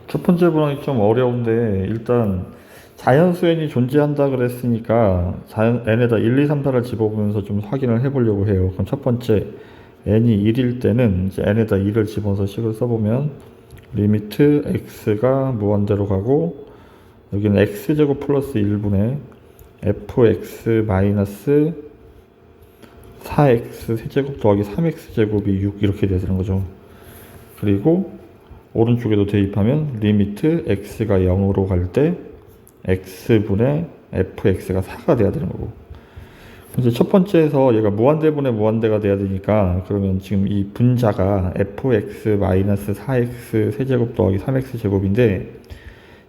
첫 번째 문항이 좀 어려운데 일단 자연수엔이 존재한다 그랬으니까 n에다 1, 2, 3, 4를 집어보면서 좀 확인을 해보려고 해요. 그럼 첫 번째 n이 1일 때는 이제 n에다 2를 집어서 식을 써보면 리미트 x가 무한대로 가고 여기는 x제곱 플러스 1분의 fx 마이너스 4x 세제곱 더하기 3x제곱이 6 이렇게 되는 거죠. 그리고 오른쪽에도 대입하면 리미트 x가 0으로 갈 때 x분의 fx가 4가 돼야 되는 거고, 이제 첫 번째에서 얘가 무한대분의 무한대가 돼야 되니까 그러면 지금 이 분자가 fx-4x 세제곱 더하기 3x 제곱인데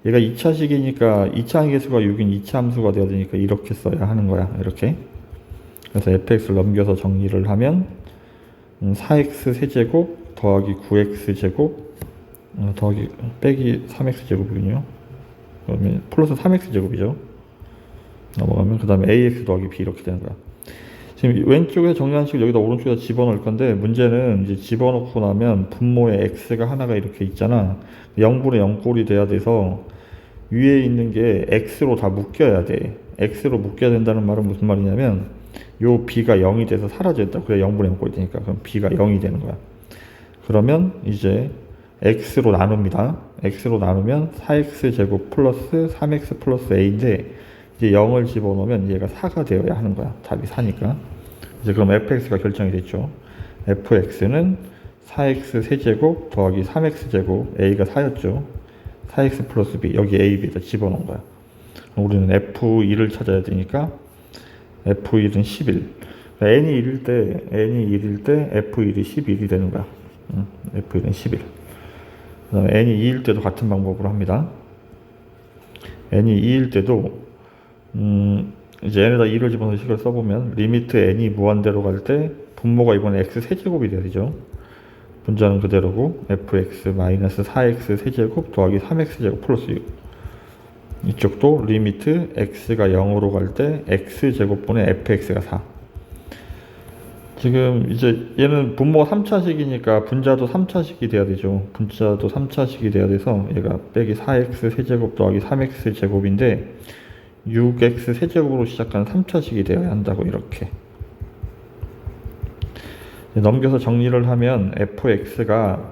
얘가 2차식이니까 2차 함계수가 6인 2차 함수가 돼야 되니까 이렇게 써야 하는 거야. 이렇게. 그래서 fx를 넘겨서 정리를 하면 4x 세제곱 더하기 9x 제곱 더하기 빼기 3x 제곱이군요. 그러면 플러스 3x 제곱이죠. 넘어가면 그 다음에 ax 더하기 b 이렇게 되는 거야. 지금 왼쪽에 정리한 식을 여기다 오른쪽에다 집어넣을 건데 문제는 이제 집어넣고 나면 분모에 x가 하나가 이렇게 있잖아. 0분의 0꼴이 돼야 돼서 위에 있는 게 x로 다 묶여야 돼. x로 묶여야 된다는 말은 무슨 말이냐면 요 b가 0이 돼서 사라졌다. 그래 0분의 0꼴이 되니까 그럼 b가 0이 되는 거야. 그러면 이제 x로 나눕니다. x로 나누면 4x 제곱 플러스 3x 플러스 a인데 이제 0을 집어넣으면 얘가 4가 되어야 하는 거야. 답이 4니까. 이제 그럼 fx가 결정이 됐죠. fx는 4x 세제곱 더하기 3x 제곱, a가 4였죠. 4x 플러스 b, 여기 a, b에다 집어넣은 거야. 우리는 f2를 찾아야 되니까 f1은 11. n이 1일 때 f1이 11이 되는 거야. f1은 11. 그 다음에 n이 2일 때도 같은 방법으로 합니다. n이 2일 때도 이제 n에다 2를 집어넣어서 식을 써보면 리미트 n이 무한대로 갈 때 분모가 이번에 x 세제곱이 돼야 되죠. 분자는 그대로고 fx 마이너스 4x 세제곱 더하기 3x 제곱 플러스 6. 이쪽도 리미트 x가 0으로 갈 때 x제곱분의 fx가 4. 지금 이제 얘는 분모가 3차식이니까 분자도 3차식이 돼야 되죠. 분자도 3차식이 돼야 돼서 얘가 빼기 4x 세제곱 더하기 3x 제곱인데 6x 세제곱으로 시작하는 3차식이 되어야 한다고 이렇게. 넘겨서 정리를 하면 fx가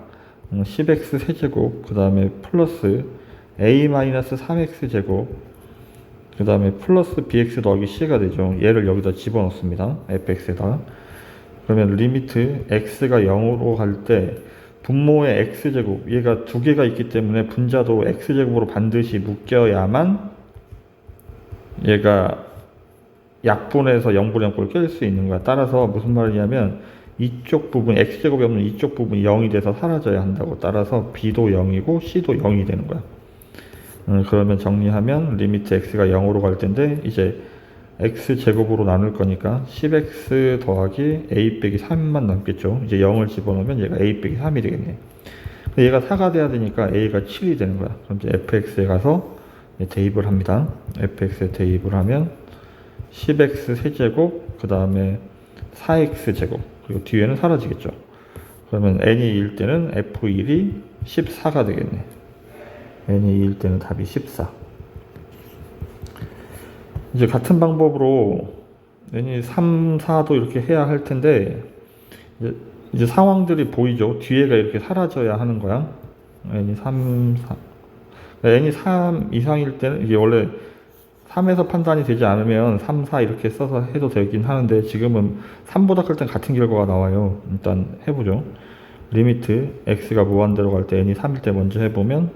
10x 세제곱 그 다음에 플러스 a-3x 제곱 그 다음에 플러스 bx 더하기 c가 되죠. 얘를 여기다 집어넣습니다. fx에다. 그러면 리미트 x가 0으로 갈 때 분모의 x제곱, 얘가 두 개가 있기 때문에 분자도 x제곱으로 반드시 묶여야만 얘가 약분해서 0분의 0꼴 깰 수 있는 거야. 따라서 무슨 말이냐면 이쪽 부분, x제곱이 없는 이쪽 부분이 0이 돼서 사라져야 한다고. 따라서 b도 0이고 c도 0이 되는 거야. 그러면 정리하면 리미트 x가 0으로 갈 텐데 이제 x제곱으로 나눌 거니까 10x 더하기 a 빼기 3만 남겠죠. 이제 0을 집어넣으면 얘가 a 빼기 3이 되겠네. 근데 얘가 4가 돼야 되니까 a가 7이 되는 거야. 그럼 이제 fx에 가서 대입을 합니다. fx에 대입을 하면 10x 세제곱 그 다음에 4x 제곱 그리고 뒤에는 사라지겠죠. 그러면 n이 2일 때는 f1이 14가 되겠네. n이 2일 때는 답이 14. 이제 같은 방법으로 n이 3, 4도 이렇게 해야 할 텐데 이제 상황들이 보이죠. 뒤에가 이렇게 사라져야 하는 거야. n이 3, 4. n이 3 이상일 때는 이게 원래 3에서 판단이 되지 않으면 3, 4 이렇게 써서 해도 되긴 하는데 지금은 3보다 클 땐 같은 결과가 나와요. 일단 해보죠. 리미트 x가 무한대로 갈 때 n이 3일 때 먼저 해보면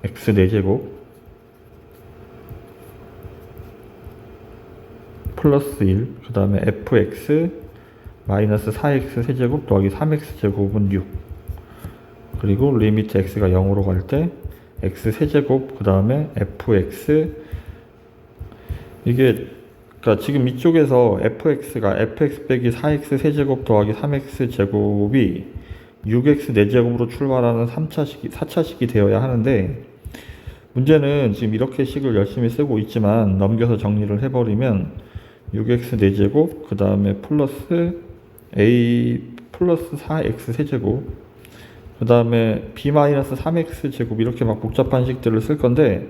x 4제곱 플러스 1, 그 다음에 fx 마이너스 4x 세제곱 더하기 3x 제곱은 6. 그리고 리미트 x가 0으로 갈 때 x 세제곱 그 다음에 fx 이게 그러니까 지금 이쪽에서 fx가 fx 빼기 4x 세제곱 더하기 3x 제곱이 6x 4제곱으로 출발하는 4차식이 되어야 하는데 문제는 지금 이렇게 식을 열심히 쓰고 있지만 넘겨서 정리를 해버리면 6x 4제곱 그 다음에 플러스 a 플러스 4x 세제곱 그 다음에 b-3x 제곱 이렇게 막 복잡한 식들을 쓸 건데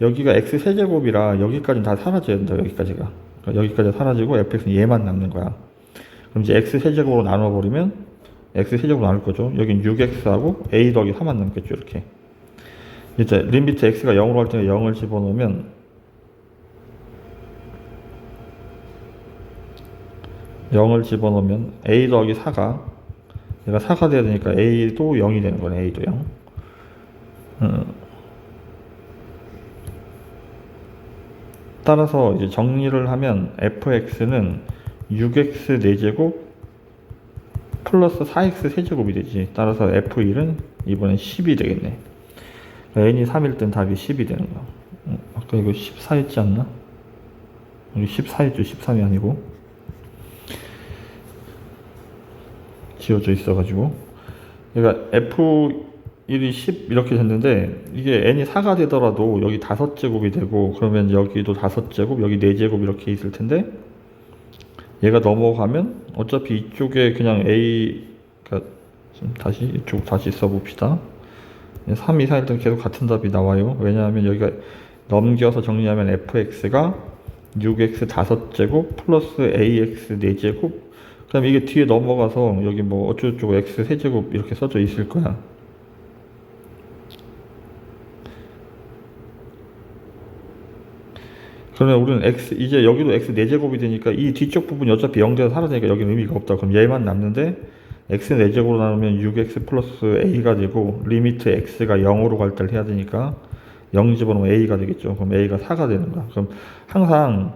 여기가 x 세제곱이라 여기까지는 다 사라져야 된다. 여기까지가. 그러니까 여기까지 사라지고 fx는 얘만 남는 거야. 그럼 이제 x 세제곱으로 나눠버리면 x 세제곱으로 나눌 거죠. 여긴 6x하고 a 더하기 3만 남겠죠. 이렇게. 이제 리미트 x가 0으로 할 때는 0을 집어넣으면 a 더하기 4가 얘가 4가 돼야 되니까 a도 0이 되는 거네. a도 0. 따라서 이제 정리를 하면 fx는 6x 4제곱 플러스 4x 세제곱이 되지. 따라서 f1은 이번엔 10이 되겠네. n이 3일 땐 답이 10이 되는 거야. 아까 이거 14 했지 않나? 여기 14 했죠. 13이 아니고. 지워져 있어가지고. 그러니까 f1이 10 이렇게 됐는데 이게 n이 4가 되더라도 여기 5제곱이 되고 그러면 여기도 5제곱, 여기 4제곱 이렇게 있을 텐데 얘가 넘어가면 어차피 이쪽에 그냥 a 그러니까 다시 이쪽 다시 써봅시다. 3, 2, 4 일단 계속 같은 답이 나와요. 왜냐하면 여기가 넘겨서 정리하면 fx가 6x 5제곱 플러스 ax 4제곱 그 다음에 이게 뒤에 넘어가서 여기 뭐 어쩌고저쩌고 x 세제곱 이렇게 써져 있을 거야. 그러면 우리는 x 이제 여기도 x 4제곱이 되니까 이 뒤쪽 부분이 어차피 0돼서 사라지니까 여기는 의미가 없다. 그럼 얘만 남는데 x 4제곱으로 나누면 6x 플러스 a가 되고 리미트 x가 0으로 갈 때를 해야 되니까 0 집어넣으면 a가 되겠죠. 그럼 a가 4가 되는 거야. 그럼 항상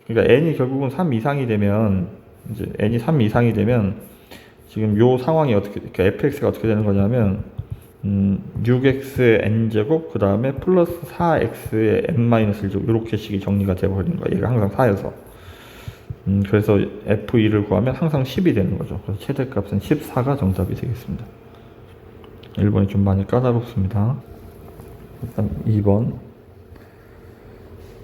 그러니까 n이 결국은 3 이상이 되면 이제 n이 3 이상이 되면 지금 요 상황이 어떻게 그러니까 fx가 어떻게 되는 거냐면 6x n제곱 그 다음에 플러스 4x의 n-1제곱 이렇게 식이 정리가 되어버리는 거야. 얘가 항상 4여서 그래서 f2를 구하면 항상 10이 되는 거죠. 그래서 최대값은 14가 정답이 되겠습니다. 1번이 좀 많이 까다롭습니다. 일단 2번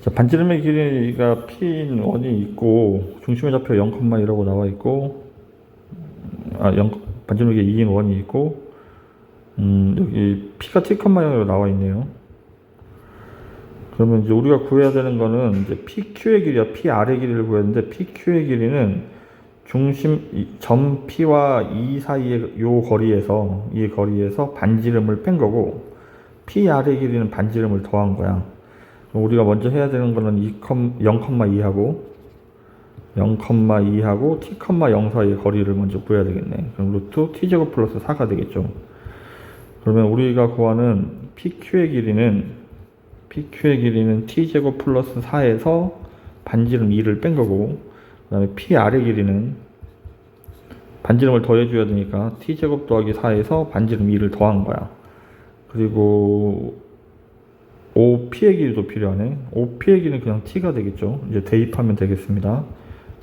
자, 반지름의 길이가 p인 원이 있고 중심의 좌표 0,1라고 나와 있고 반지름의 길이 2인 원이 있고 여기 p가 t,0로 나와 있네요. 그러면 이제 우리가 구해야 되는 거는 이제 PQ의 길이야. PR의 길이를 구해야 되는데 PQ의 길이는 중심 점 P와 E 사이의 요 거리에서 이 거리에서 반지름을 뺀 거고 PR의 길이는 반지름을 더한 거야. 우리가 먼저 해야 되는 거는 0,2하고 0,2하고 t,0 사이의 거리를 먼저 구해야 되겠네. 그럼 루트 t제곱 플러스 4가 되겠죠. 그러면 우리가 구하는 PQ의 길이는 t제곱 플러스 4에서 반지름 2를 뺀 거고 그 다음에 PR의 길이는 반지름을 더해줘야 되니까 t제곱 더하기 4에서 반지름 2를 더한 거야. 그리고 OP의 길이도 필요하네. OP의 길이는 그냥 t가 되겠죠. 이제 대입하면 되겠습니다.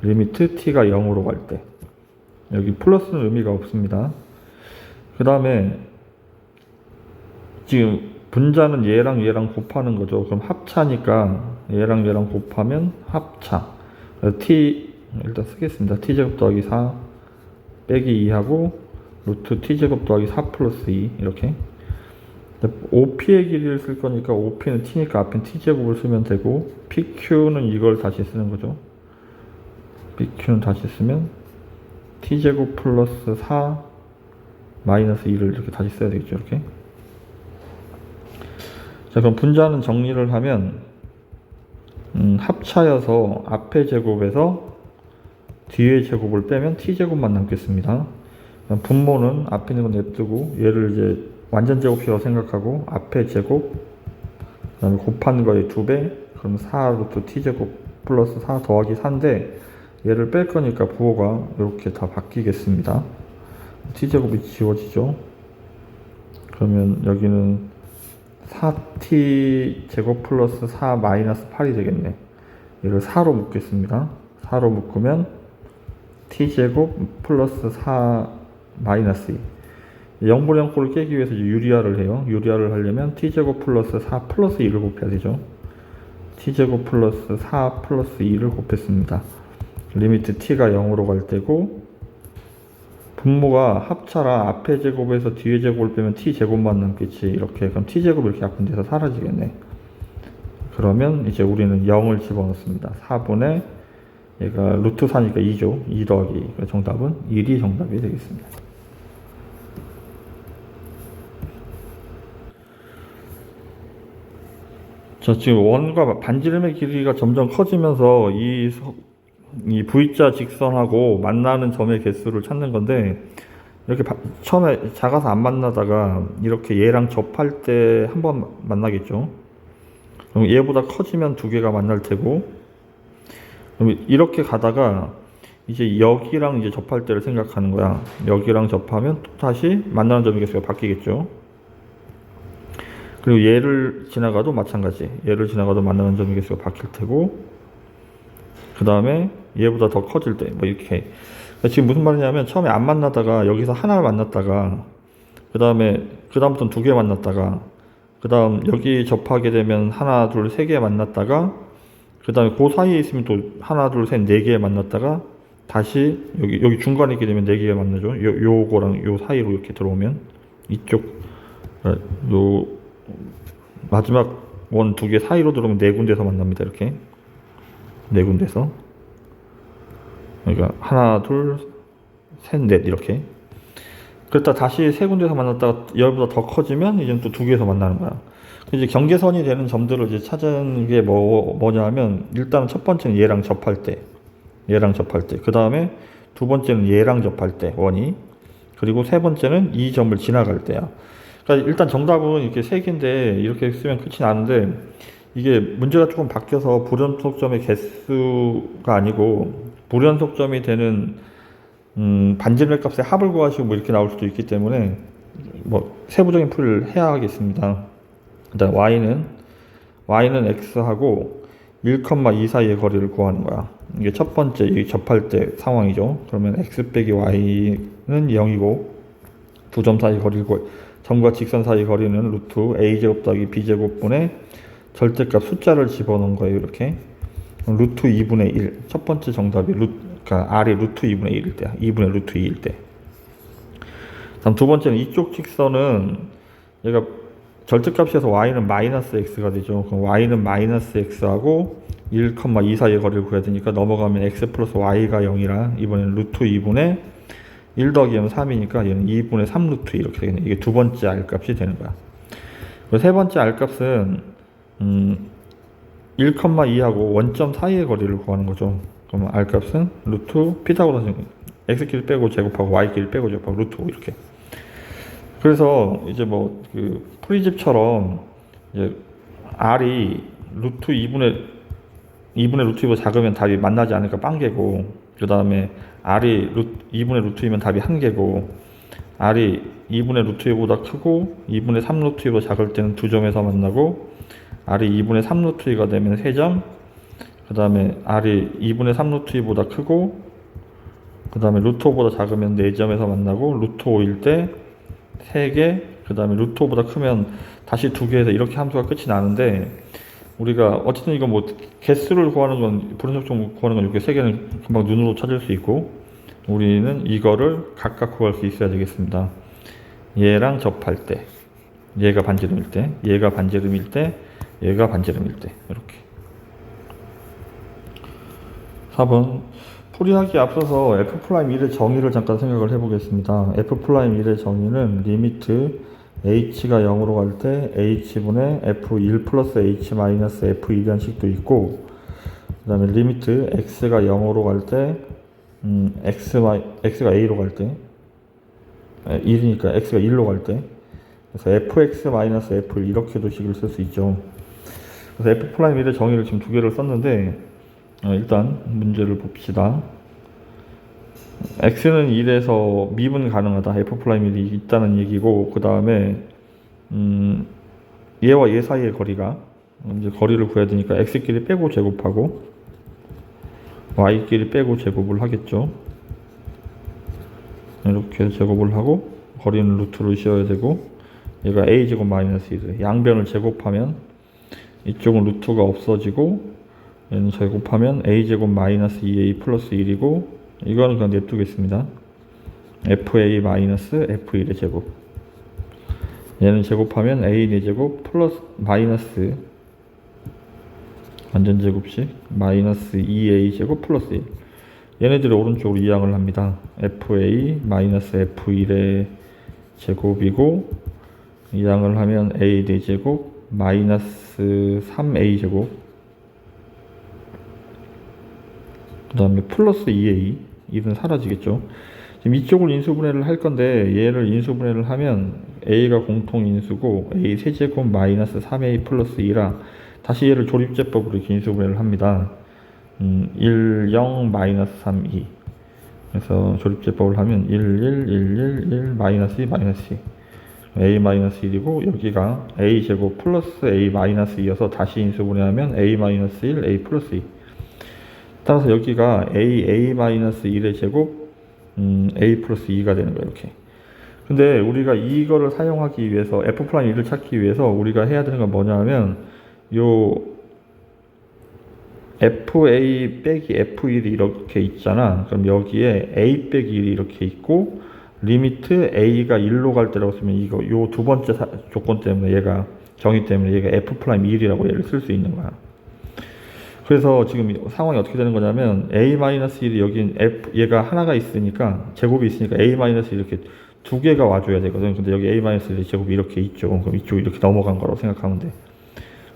리미트 t가 0으로 갈 때 여기 플러스는 의미가 없습니다. 그 다음에 지금 분자는 얘랑 곱하는 거죠. 그럼 합차니까 얘랑 곱하면 합차. t 일단 쓰겠습니다. t제곱 더하기 4 빼기 2하고 루트 t제곱 더하기 4 플러스 2 이렇게. OP의 길이를 쓸 거니까 OP는 t니까 앞엔 t제곱을 쓰면 되고 PQ는 이걸 다시 쓰는 거죠. PQ는 다시 쓰면 t제곱 플러스 4 마이너스 2를 이렇게 다시 써야 되겠죠. 이렇게. 자, 그럼 분자는 정리를 하면 합차여서 앞의 제곱에서 뒤의 제곱을 빼면 t제곱만 남겠습니다. 분모는 앞에 있는 건 냅두고 얘를 이제 완전 제곱이라고 생각하고 앞에 제곱 그 다음에 곱한 거에 2배 그럼 4 루트 t제곱 플러스 4 더하기 4인데 얘를 뺄 거니까 부호가 이렇게 다 바뀌겠습니다. t제곱이 지워지죠. 그러면 여기는 4t 제곱 플러스 4 마이너스 8이 되겠네. 이걸 4로 묶겠습니다. 4로 묶으면 t제곱 플러스 4 마이너스 2 0분의 0꼴을 깨기 위해서 이제 유리화를 해요. 유리화를 하려면 t제곱 플러스 4 플러스 2를 곱해야 되죠. t제곱 플러스 4 플러스 2를 곱했습니다. 리미트 t가 0으로 갈 때고 분모가 합차라 앞에 제곱에서 뒤에 제곱을 빼면 t제곱만 남겠지. 이렇게. 그럼 t제곱이 이렇게 약분 돼서 사라지겠네. 그러면 이제 우리는 0을 집어넣습니다. 4분의 얘가 루트 4니까 2죠. 2 더하기. 정답은 1이 정답이 되겠습니다. 자, 지금 원과 반지름의 길이가 점점 커지면서 이 V자 직선하고 만나는 점의 개수를 찾는 건데, 이렇게 처음에 작아서 안 만나다가 이렇게 얘랑 접할 때 한 번 만나겠죠. 그럼 얘보다 커지면 두 개가 만날 테고, 그럼 이렇게 가다가 이제 여기랑 이제 접할 때를 생각하는 거야. 여기랑 접하면 또 다시 만나는 점의 개수가 바뀌겠죠. 그리고 얘를 지나가도 마찬가지. 얘를 지나가도 만나는 점의 개수가 바뀔 테고, 그 다음에 얘보다 더 커질 때, 뭐 이렇게. 그러니까 지금 무슨 말이냐면, 처음에 안 만나다가 여기서 하나를 만났다가, 그다음부터는 두 개 만났다가, 그 다음 여기 접하게 되면 하나, 둘, 세 개 만났다가, 그 다음에 그 사이에 있으면 또 하나, 둘, 셋, 네 개 만났다가, 다시 여기 중간에 있게 되면 네 개가 만나죠. 요거랑 요 사이로 이렇게 들어오면, 이쪽, 요, 마지막 원 두 개 사이로 들어오면 네 군데서 만납니다. 이렇게. 네 군데서. 그러니까 하나, 둘, 셋, 넷 이렇게. 그랬다 다시 세 군데서 만났다가 얘보다 더 커지면 이제 또 두 개에서 만나는 거야. 이제 경계선이 되는 점들을 이제 찾은 게 뭐냐 하면, 일단 첫 번째는 얘랑 접할 때. 그 다음에 두 번째는 얘랑 접할 때, 원이. 그리고 세 번째는 이 점을 지나갈 때야. 그러니까 일단 정답은 이렇게 세 개인데, 이렇게 쓰면 끝이 나는데, 이게 문제가 조금 바뀌어서 불연속점의 개수가 아니고, 불연속점이 되는 반지름의 값의 합을 구하시고 뭐 이렇게 나올 수도 있기 때문에 뭐 세부적인 풀이를 해야 하겠습니다. 일단 y는 x하고 1,2 사이의 거리를 구하는 거야. 이게 첫 번째 이 접할 때 상황이죠. 그러면 x 빼기 y는 0이고, 두 점 사이 거리를 점과 직선 사이 거리는 루트 a제곱 더하기 b제곱분의 절대값 숫자를 집어넣은 거예요. 이렇게 루트 2분의 1. 첫 번째 정답이 그러니까 r이 루트 2분의 1일 때, 2분의 루트 2일 때. 다음 두 번째는 이쪽 직선은 얘가 절대값에서 y는 마이너스 x가 되죠. 그럼 y는 마이너스 x하고 1,2 사이의 거리를 구해야 되니까 넘어가면 x 플러스 y가 0이라 이번에는 루트 2분의 1 더하기 0은 3이니까 얘는 2분의 3 루트 이렇게 되겠네. 이게 두 번째 r값이 되는 거야. 그리고 세 번째 r값은 1,2하고 원점 사이의 거리를 구하는 거죠. 그러면 r값은 루트 피타고라스 x끼리 빼고 제곱하고 y끼리 빼고 제곱하고 루트 5 이렇게. 그래서 이제 뭐 그 프리집처럼 이제 r이 루트 2분의 루트 2보다 작으면 답이 만나지 않으니까 빵개고, 그 다음에 r이 2분의 루트 2면 답이 한 개고, r이 2분의 루트 2보다 크고 2분의 3 루트 2보다 작을 때는 두 점에서 만나고, r이 2분의 3 루트 2가 되면 3점, 그 다음에 r이 2분의 3 루트 2보다 크고, 그 다음에 루트 5보다 작으면 4점에서 만나고, 루트 5일 때 3개, 그 다음에 루트 5보다 크면 다시 2개에서 이렇게 함수가 끝이 나는데, 우리가 어쨌든 이거 뭐 개수를 구하는 건, 불연속점 구하는 건 이렇게 3개는 금방 눈으로 찾을 수 있고, 우리는 이거를 각각 구할 수 있어야 되겠습니다. 얘랑 접할 때, 얘가 반지름일 때, 얘가 반지름일 때, 얘가 반지름일 때, 이렇게. 4번. 풀이하기 앞서서 f'1의 정의를 잠깐 생각을 해보겠습니다. f'1의 정의는 리미트 h가 0으로 갈 때 h분의 f1 플러스 h 마이너스 f2라는 식도 있고, 그 다음에 리미트 x가 0으로 갈 때 x가 a로 갈 때 1이니까 x가 1로 갈 때, 그래서 fx 마이너스 f 이렇게도 식을 쓸 수 있죠. 그래서 f'1의 정의를 지금 두 개를 썼는데, 일단 문제를 봅시다. x는 1에서 미분 가능하다. f'1이 있다는 얘기고, 그 다음에 얘와 얘 사이의 거리가, 이제 거리를 구해야 되니까 x끼리 빼고 제곱하고 y끼리 빼고 제곱을 하겠죠. 이렇게 제곱을 하고 거리는 루트를 씌워야 되고, 얘가 a제곱 마이너스 1, 양변을 제곱하면 이쪽은 루트가 없어지고, 얘는 제곱하면 a제곱 마이너스 2a 플러스 1이고, 이거는 그냥 냅두겠습니다. fa 마이너스 f1의 제곱. 얘는 제곱하면 a 4제곱 플러스 마이너스 완전 제곱식 마이너스 2a 제곱 플러스 1. 얘네들이 오른쪽으로 이항을 합니다. fa 마이너스 f1의 제곱이고 이항을 하면 a 4제곱 마이너스 3a 제곱 그 다음에 플러스 2a 1은 사라지겠죠. 지금 이쪽을 인수분해를 할 건데 얘를 인수분해를 하면 a가 공통인수고 a 세제곱 마이너스 3a 플러스 2라 다시 얘를 조립제법으로 이렇게 인수분해를 합니다. 1, 0, 마이너스 3, 2. 그래서 조립제법을 하면 1, 1, 1, 1, 1, 마이너스 2, 마이너스 2. a 마이너스 1이고 여기가 a 제곱 플러스 a 마이너스 2여서 다시 인수분해하면 a 마이너스 1, a 플러스 2. 따라서 여기가 a 마이너스 1의 제곱 a 플러스 2가 되는 거예요. 이렇게. 근데 우리가 이거를 사용하기 위해서 f'1을 찾기 위해서 우리가 해야 되는 건 뭐냐 하면 요 fa 빼기 f1이 이렇게 있잖아. 그럼 여기에 a 빼기 1이 이렇게 있고 리미트 a가 1로 갈 때라고 쓰면 이거 요 두 번째 조건 때문에 얘가 정의 때문에 얘가 f'1이라고 얘를 쓸 수 있는 거야. 그래서 지금 상황이 어떻게 되는 거냐면 a-1이 여긴 얘가 하나가 있으니까 제곱이 있으니까 a-1 이렇게 두 개가 와줘야 되거든. 근데 여기 a-1의 제곱이 이렇게 있죠. 그럼 이쪽이 이렇게 넘어간 거라고 생각하면 돼.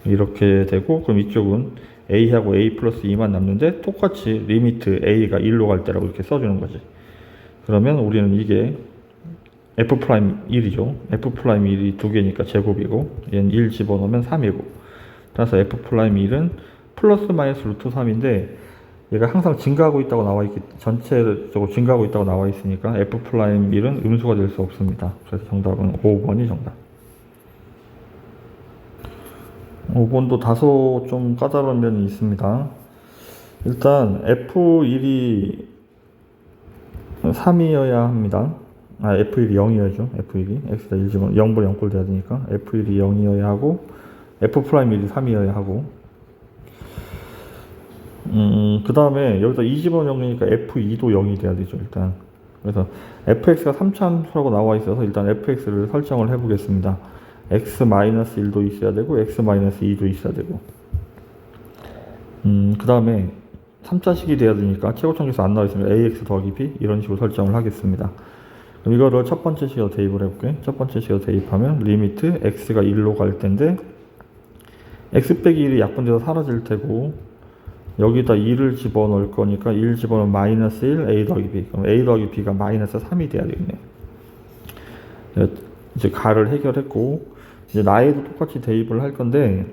이렇게 되고 그럼 이쪽은 a하고 a 플러스 2만 남는데 똑같이 리미트 a가 1로 갈 때라고 이렇게 써주는 거지. 그러면 우리는 이게 f'1이죠. f'1이 두 개니까 제곱이고 얘는 1 집어넣으면 3이고 따라서 f'1은 플러스 마이너스 루트 3인데 얘가 항상 증가하고 있다고 나와 있기 전체적으로 증가하고 있다고 나와 있으니까 f'1은 음수가 될 수 없습니다. 그래서 정답은 5번이 정답. 5번도 다소 좀 까다로운 면이 있습니다. 일단 f1이 3이어야 합니다. f1이 0이어야죠. f1이 x가 1 집어넣으면 0분의 0꼴 돼야 되니까 f1이 0이어야 하고 f'1이 3이어야 하고 그 다음에 여기다 2 집어넣으니까 f2도 0이 돼야 되죠. 일단 그래서 fx가 3차함수라고 나와 있어서 일단 fx를 설정을 해 보겠습니다. x-1도 있어야 되고 x-2도 있어야 되고 그 다음에 3차식이 돼야 되니까 최고청기에서 안 나와 있으면 ax 더하기 b 이런 식으로 설정을 하겠습니다. 그럼 이거를 첫 번째 식으로 대입을 해볼게요. 첫 번째 식으로 대입하면 리미트 x가 1로 갈 텐데 x 빼기 1이 약분돼서 사라질 테고 여기다 2를 집어넣을 거니까 1 집어넣으면 마이너스 1 a 더하기 b. 그럼 a 더하기 b가 마이너스 3이 돼야 되겠네요. 이제 가를 해결했고 이제 나에도 똑같이 대입을 할 건데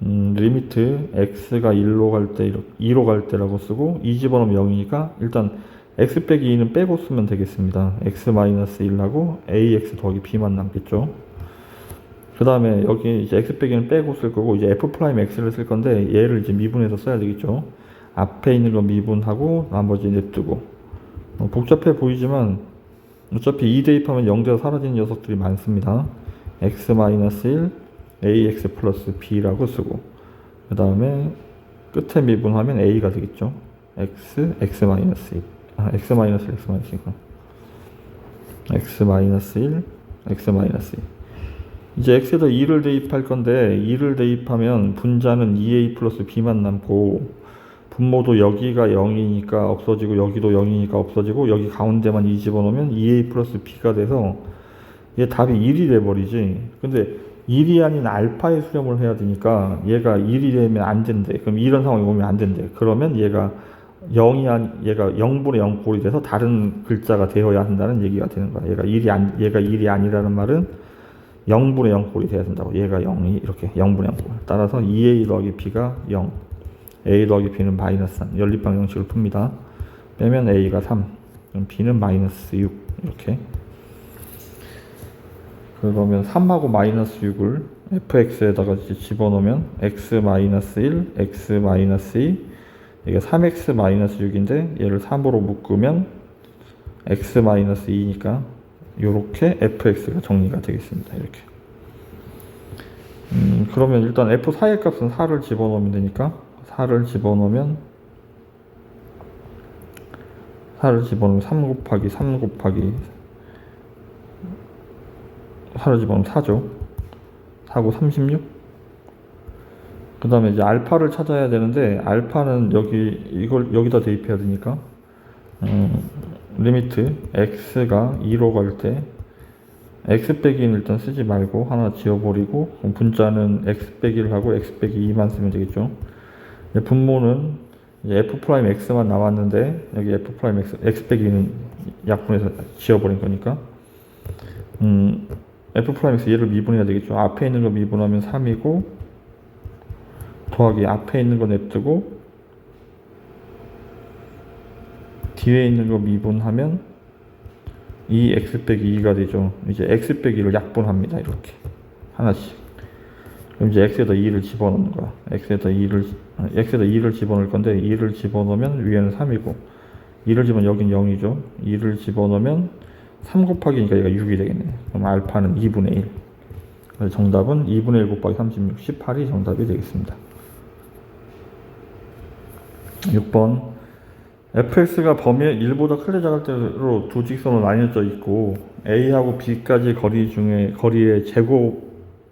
리미트 x가 1로 갈 때 2로 갈 때라고 쓰고 2 집어넣으면 0이니까 일단 x 빼기 2는 빼고 쓰면 되겠습니다. x 마이너스 1하고 ax 더하기 b만 남겠죠. 그 다음에 여기 이제 x 빼기는 빼고 쓸 거고 이제 f'(x를) 쓸 건데 얘를 이제 미분해서 써야 되겠죠. 앞에 있는 거 미분하고 나머지 냅두고 복잡해 보이지만 어차피 2 대입하면 0대가 사라지는 녀석들이 많습니다. x-1 ax 플러스 b라고 쓰고 그 다음에 끝에 미분하면 a가 되겠죠. x, x-1 x-1 x-1 x-1 이제 x에다 2를 대입할 건데 2를 대입하면 분자는 2a 플러스 b만 남고 분모도 여기가 0이니까 없어지고 여기도 0이니까 없어지고 여기 가운데만 2 집어넣으면 2a 플러스 b가 돼서 얘 답이 1이 돼버리지. 근데 1이 아닌 알파의 수렴을 해야 되니까 얘가 1이 되면 안 된대. 그럼 이런 상황이 오면 안 된대. 그러면 얘가 0분의 0 꼴이 돼서 다른 글자가 되어야 한다는 얘기가 되는 거야. 얘가 1이 아니라는 말은 0분의 0 꼴이 돼야 된다고. 얘가 0이 이렇게 0분의 0 꼴. 따라서 2a 더하기 b가 0. a 더하기 b는 마이너스 3. 연립방 형식을 풉니다. 빼면 a가 3. 그럼 b는 마이너스 6. 이렇게. 그러면 3하고 마이너스 6을 fx에다가 집어넣으면 x-1, x-2. 이게 3x-6인데 얘를 3으로 묶으면 x-2니까 요렇게 fx가 정리가 되겠습니다. 이렇게. 그러면 일단 f4의 값은 4를 집어넣으면 되니까 4를 집어넣으면 3 곱하기 3 곱하기 4를 집어넣으면 4죠. 4고 36. 그 다음에 이제 알파를 찾아야 되는데, 알파는 이걸 여기다 대입해야 되니까, 리미트 x가 2로 갈 때, x 빼기 1은 일단 쓰지 말고 하나 지워버리고, 분자는 x 빼기 1 하고 x 빼기 2만 쓰면 되겠죠. 분모는 이제 f 프라임 x만 남았는데, 여기 f 프라임 x 빼기 2는 약분해서 지워버린 거니까, f 프라임 x 얘를 미분해야 되겠죠. 앞에 있는 거 미분하면 3이고, 더하기 앞에 있는 거 냅두고 뒤에 있는 거 미분하면 2x 빼기 2가 되죠. 이제 x 빼기 2를 약분합니다. 이렇게 하나씩. 그럼 이제 x에다 2를 집어넣는 거야. x에다 2를 집어넣을 건데 2를 집어넣으면 위에는 3이고 2를 집어넣으면 여긴 0이죠. 2를 집어넣으면 3 곱하기니까 얘가 6이 되겠네. 그럼 알파는 2분의 1. 그래서 정답은 2분의 1 곱하기 36, 18이 정답이 되겠습니다. 6번 fx가 범위의 1보다 크게 작을 때로 두 직선으로 나뉘어져 있고 a하고 b까지 거리의 제곱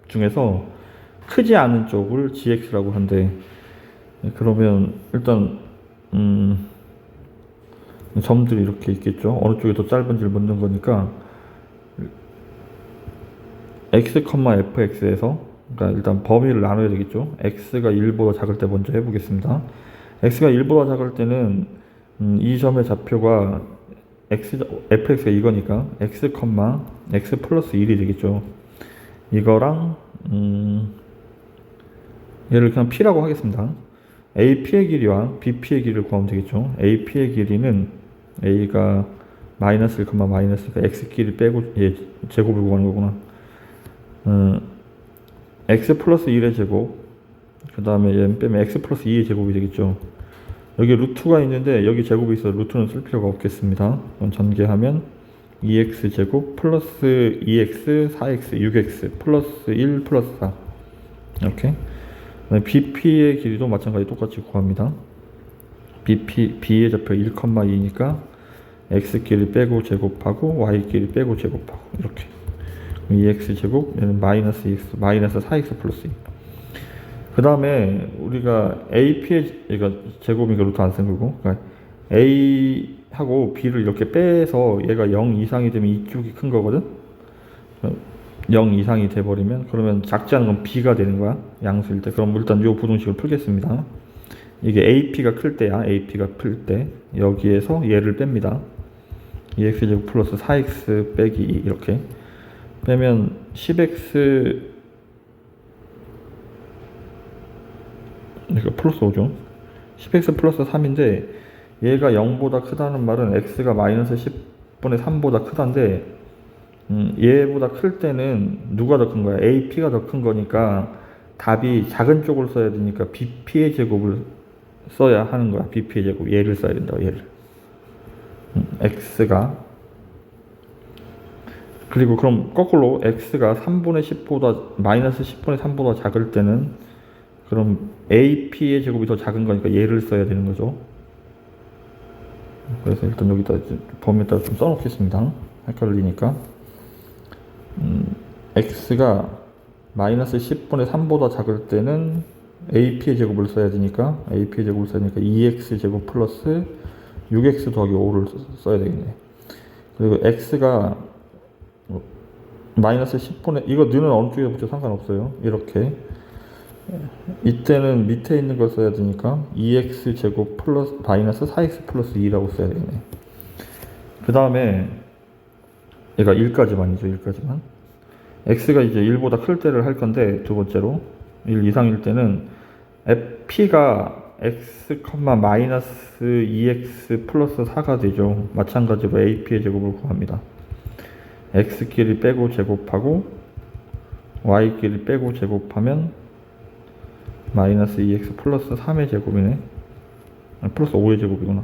중에서 크지 않은 쪽을 gx라고 한대. 그러면 일단 점들이 이렇게 있겠죠. 어느 쪽이 더 짧은지를 묻는 거니까 x, fx에서 그러니까 일단 범위를 나눠야 되겠죠. x가 1보다 작을 때 먼저 해보겠습니다. x가 1보다 작을 때는 이 점의 좌표가 fx가 이거니까 x, x 플러스 1이 되겠죠. 이거랑 얘를 그냥 p라고 하겠습니다. AP의 길이와 BP의 길이를 구하면 되겠죠. AP의 길이는 A가 마이너스 1, 마이너스가 x 길이 빼고 얘 제곱을 구하는 거구나. x 플러스 1의 제곱, 그 다음에 얘는 빼면 x 플러스 2의 제곱이 되겠죠. 여기 루트가 있는데 여기 제곱이 있어서 루트는 쓸 필요가 없겠습니다. 그럼 전개하면 2x 제곱 플러스 2x 4x 6x 플러스 1 플러스 4 이렇게. BP의 길이도 마찬가지 똑같이 구합니다. B의 좌표 1,2니까 x 길이 빼고 제곱하고 y 길이 빼고 제곱하고 이렇게. 2x 제곱 얘는 마이너스 2x 마이너스 4x 플러스 2. 그 다음에 우리가 AP의 제곱이니까 루트 안 쓴 거고, 그러니까 A하고 B를 이렇게 빼서 얘가 0 이상이 되면 이쪽이 큰 거거든. 0 이상이 돼버리면 그러면 작지 않은 건 B가 되는 거야. 양수일 때. 그럼 일단 요 부등식을 풀겠습니다. 이게 AP가 클 때야. AP가 클 때 여기에서 얘를 뺍니다. 2x제곱 플러스 4x 빼기 2 이렇게 빼면 10x 그러니까 플러스 5죠. 10x 플러스 3인데 얘가 0보다 크다는 말은 x가 마이너스 10분의 3보다 크다인데 얘보다 클 때는 누가 더 큰 거야? AP가 더 큰 거니까 답이 작은 쪽을 써야 되니까 BP의 제곱을 써야 하는 거야. BP의 제곱 얘를 써야 된다. 얘를 x가 그리고 그럼 거꾸로 x가 3분의 10보다 마이너스 10분의 3보다 작을 때는 그럼 AP의 제곱이 더 작은 거니까 얘를 써야 되는 거죠. 그래서 일단 여기다 범위에다가 좀 써놓겠습니다. 헷갈리니까. x가 마이너스 10분의 3보다 작을 때는 AP의 제곱을 써야 되니까 2x 제곱 플러스 6x 더하기 5를 써야 되겠네. 그리고 x가 마이너스 10분의 이거 너는 어느 쪽에 붙여 상관없어요. 이렇게 이때는 밑에 있는 걸 써야 되니까 2x 제곱 플러스 마이너스 4x 플러스 2라고 써야 되겠네. 그 다음에 얘가 1까지만이죠. 1까지만. x가 이제 1보다 클 때를 할 건데 두 번째로 1 이상일 때는 p가 x, 마이너스 2x 플러스 4가 되죠. 마찬가지로 ap의 제곱을 구합니다. x끼리 빼고 제곱하고 y끼리 빼고 제곱하면 마이너스 2x 플러스 3의 제곱이네. 플러스 5의 제곱이구나.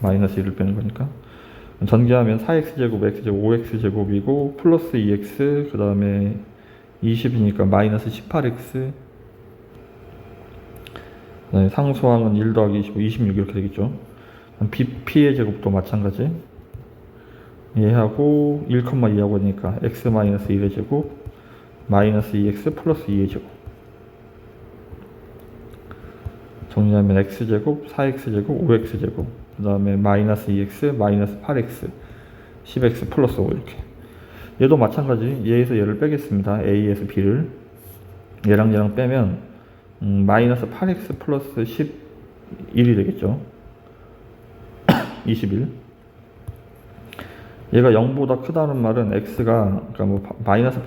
마이너스 1을 빼는 거니까. 전개하면 4x제곱, x제곱, 5x제곱이고 플러스 2x 그 다음에 20이니까 마이너스 18x 그 다음에 상수항은 1 더하기 25, 26 이렇게 되겠죠. BP의 제곱도 마찬가지. 얘하고 1,2하고 하니까 x 마이너스 1의 제곱 마이너스 2x 플러스 2의 제곱. 정리하면 x제곱 4x제곱 5x제곱 그 다음에 마이너스 2x 마이너스 8x 10x 플러스 5 이렇게. 얘도 마찬가지 얘에서 얘를 빼겠습니다. a에서 b를 얘랑 얘랑 빼면 마이너스 8x 플러스 11이 되겠죠. 21. 얘가 0보다 크다는 말은 x가 그러니까 뭐 마이너스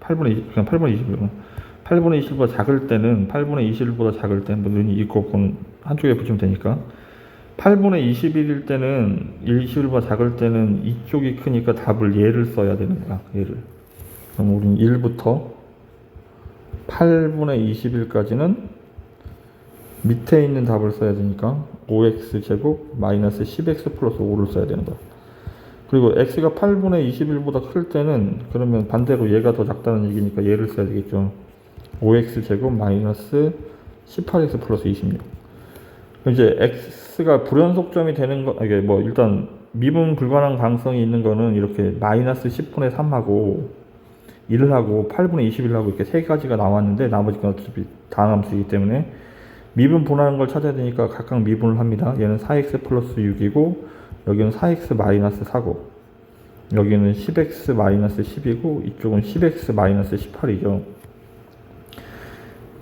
8분의 20, 그냥 8분의 21. 8분의 20보다 작을 때는 8분의 21보다 작을 때는 뭐 눈이 있고 없고는 한쪽에 붙이면 되니까 8분의 21일 때는 21보다 작을 때는 이쪽이 크니까 답을 얘를 써야 되는 거야. 얘를. 그럼 우리는 1부터 8분의 21까지는 밑에 있는 답을 써야 되니까 5x제곱 마이너스 10x 플러스 5를 써야 되는 거야. 그리고 x가 8분의 21보다 클 때는 그러면 반대로 얘가 더 작다는 얘기니까 얘를 써야 되겠죠. 5x제곱 마이너스 18x 플러스 26. 이제 x가 불연속점이 되는 거, 이게 뭐 일단 미분 불가능 가능성이 있는 거는 이렇게 마이너스 10분의 3하고 1하고 8분의 21하고 이렇게 세 가지가 나왔는데 나머지가 어차피 다항함수이기 때문에 미분 분하는 걸 찾아야 되니까 각각 미분을 합니다. 얘는 4x 플러스 6이고 여기는 4x 마이너스 4고 여기는 10x 마이너스 10이고 이쪽은 10x 마이너스 18이죠.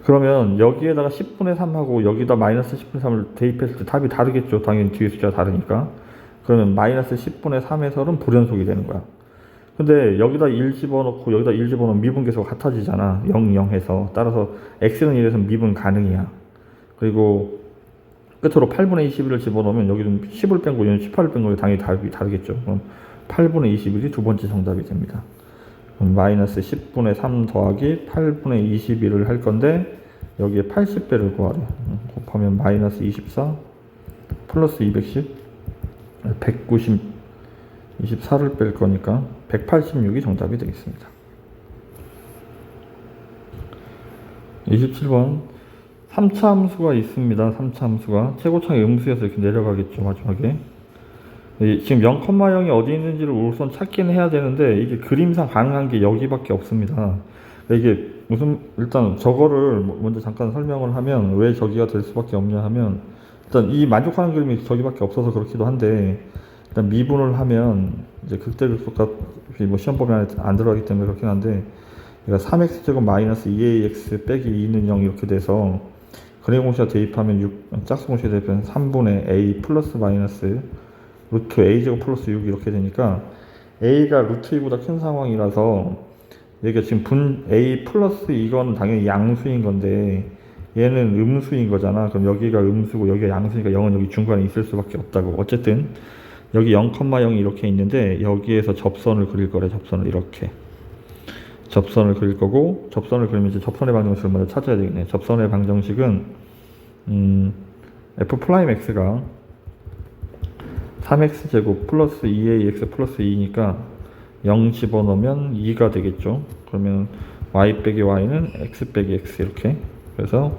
그러면 여기에다가 10분의 3하고 여기다 마이너스 10분의 3을 대입했을 때 답이 다르겠죠. 당연히 뒤에 숫자가 다르니까. 그러면 마이너스 10분의 3에서는 불연속이 되는 거야. 근데 여기다 1 집어넣고 여기다 1 집어넣으면 미분계수가 같아지잖아. 0, 0 해서. 따라서 x는 1에서 미분 가능이야. 그리고 끝으로 8분의 21을 집어넣으면 여기는 10을 뺀 거, 여기는 18을 뺀 거에 당연히 답이 다르겠죠. 그럼 8분의 21이 두 번째 정답이 됩니다. 그럼 마이너스 10분의 3 더하기 8분의 21을 할 건데 여기에 80배를 구하래. 곱하면 마이너스 24 플러스 210 190 24를 뺄 거니까 186이 정답이 되겠습니다. 27번 3차 함수가 있습니다. 3차 함수가 최고창의 음수에서 이렇게 내려가겠죠. 마지막에 지금 0,0이 어디 있는지를 우선 찾기는 해야 되는데 이게 그림상 가능한 게 여기밖에 없습니다. 이게 무슨 일단 저거를 먼저 잠깐 설명을 하면 왜 저기가 될 수밖에 없냐 하면 일단 이 만족하는 그림이 저기밖에 없어서 그렇기도 한데 일단 미분을 하면 이제 극대극소값이 뭐 시험법에 안 들어가기 때문에 그렇긴 한데 얘가 3x제곱 마이너스 2ax 빼기 2는 0 이렇게 돼서 근해공식에 대입하면 짝수공식에 대입하면 3분의 a 플러스 마이너스 루트 a제곱 플러스 6 이렇게 되니까 a가 루트 2보다 큰 상황이라서 얘가 지금 a 플러스 이거는 당연히 양수인 건데 얘는 음수인 거잖아. 그럼 여기가 음수고 여기가 양수니까 0은 여기 중간에 있을 수밖에 없다고. 어쨌든 여기 0,0이 이렇게 있는데 여기에서 접선을 그릴 거래. 접선을 이렇게 접선을 그릴 거고 접선을 그리면 이제 접선의 방정식을 먼저 찾아야 되겠네. 접선의 방정식은 f'x가 3x제곱 플러스 2ax 플러스 2니까 0 집어넣으면 2가 되겠죠. 그러면 y 빼기 y는 x 빼기 x 이렇게. 그래서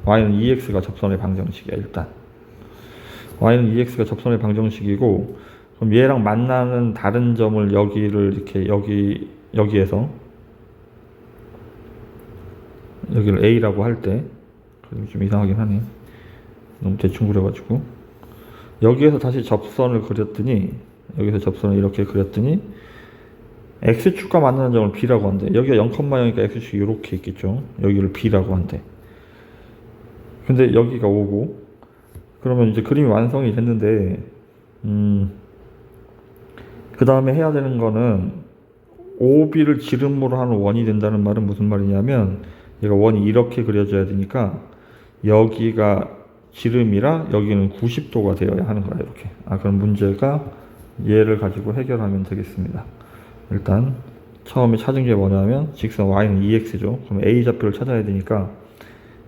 y는 2x가 접선의 방정식이야. 일단 y는 2x가 접선의 방정식이고 그럼 얘랑 만나는 다른 점을 여기를 이렇게 여기에서 여기를 a라고 할 때 좀 이상하긴 하네. 너무 대충 그려가지고 여기에서 다시 접선을 그렸더니 여기서 접선을 이렇게 그렸더니 x축과 만나는 점을 b라고 한대. 여기가 0,0이니까 x축이 이렇게 있겠죠. 여기를 b라고 한대. 근데 여기가 5고 그러면 이제 그림이 완성이 됐는데 그 다음에 해야 되는 거는 OB를 지름으로 하는 원이 된다는 말은 무슨 말이냐면 얘가 원이 이렇게 그려져야 되니까 여기가 지름이라 여기는 90도가 되어야 하는 거야. 이렇게. 그럼 문제가 얘를 가지고 해결하면 되겠습니다. 일단 처음에 찾은 게 뭐냐면 직선 y는 2x죠. 그럼 a 좌표를 찾아야 되니까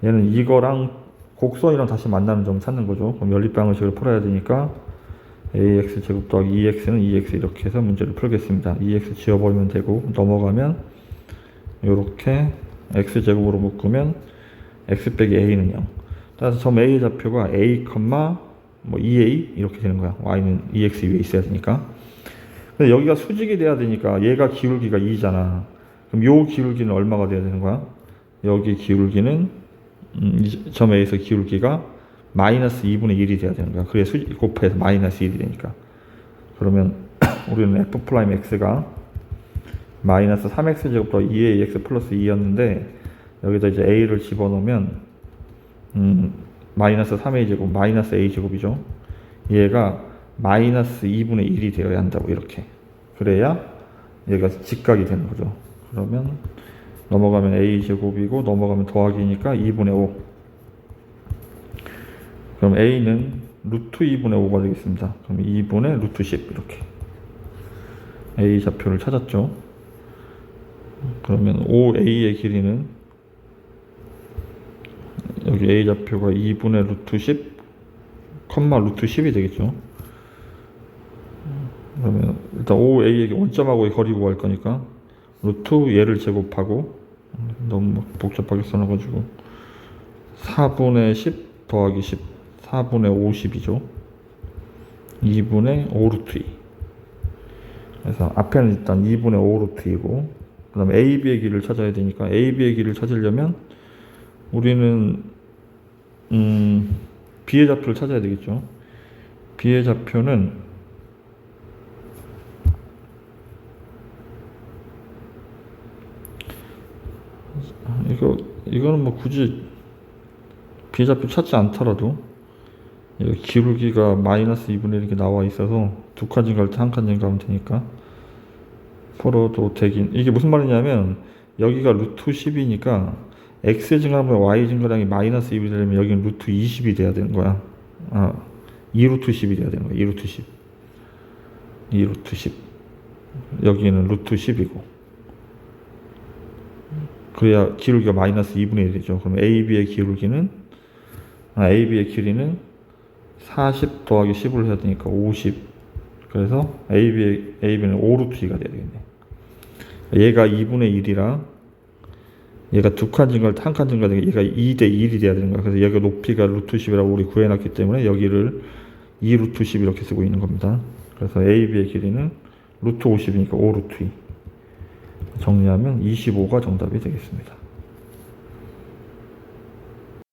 얘는 이거랑 곡선이랑 다시 만나는 점 찾는 거죠. 그럼 연립방정식을 풀어야 되니까 ax 제곱 더하기 2x는 2x 이렇게 해서 문제를 풀겠습니다. 2x 지워버리면 되고 넘어가면 이렇게 x제곱으로 묶으면 x 빼기 a는 0. 따라서 점 a의 좌표가 a, 뭐 2a 이렇게 되는 거야. y는 2x 위에 있어야 되니까. 근데 여기가 수직이 돼야 되니까 얘가 기울기가 2잖아. 그럼 요 기울기는 얼마가 돼야 되는 거야? 여기 기울기는 이 점 A에서 기울기가 마이너스 2분의 1이 돼야 되는 거야. 그래 수직 곱해서 마이너스 1이 되니까. 그러면 우리는 f 프라임 x가 마이너스 3x 제곱 더 2ax 플러스 2였는데 여기다 이제 a를 집어넣으면 마이너스 3a 제곱 마이너스 a 제곱이죠. 얘가 마이너스 2분의 1이 되어야 한다고 이렇게. 그래야 얘가 직각이 되는 거죠. 그러면 넘어가면 a 제곱이고 넘어가면 더하기니까 2분의 5. 그럼 a는 루트 2분의 5가 되겠습니다. 그럼 2분의 루트 10 이렇게. a 좌표를 찾았죠. 그러면 5a의 길이는 여기 a 좌표가 2분의 루트 10 컴마 루트 10이 되겠죠. 그러면 일단 5a의 원점하고의 거리 구할 거니까 루트 얘를 제곱하고 너무 복잡하게 써놔가지고 4분의 10 더하기 10 4분의 50이죠. 2분의 5 루트 2. 그래서 앞에는 일단 2분의 5 루트 2고 그 다음에 AB의 길을 찾아야 되니까 AB의 길을 찾으려면 우리는 B의 좌표를 찾아야 되겠죠. B의 좌표는 이거는 뭐 굳이 B의 좌표 찾지 않더라도 여기 기울기가 마이너스 2분의 1 이렇게 나와 있어서 두 칸 증가할 때 한 칸 증가하면 되니까 풀어도 되긴. 이게 무슨 말이냐면 여기가 루트 10이니까 x 증가하면 y 증가량이 마이너스 2이 되려면 여기는 루트 20이 돼야 되는 거야. 2루트 10이 돼야 되는 거야. 2루트 10. 2루트 10. 여기는 루트 10이고. 그래야 기울기가 마이너스 2분의 1이 되죠. 그럼 AB의 기울기는, AB의 길이는 40 더하기 10을 해야 되니까 50. 그래서 AB는 5루트 2가 돼야 되겠네. 얘가 2분의 1이라 얘가 두 칸 증가할 때 한 칸 증가되니까 얘가 2대 1이 돼야 되는 거야. 그래서 여기가 높이가 루트 10이라고 우리 구해놨기 때문에 여기를 2 루트 10 이렇게 쓰고 있는 겁니다. 그래서 AB의 길이는 루트 50이니까 5 루트 2. 정리하면 25가 정답이 되겠습니다.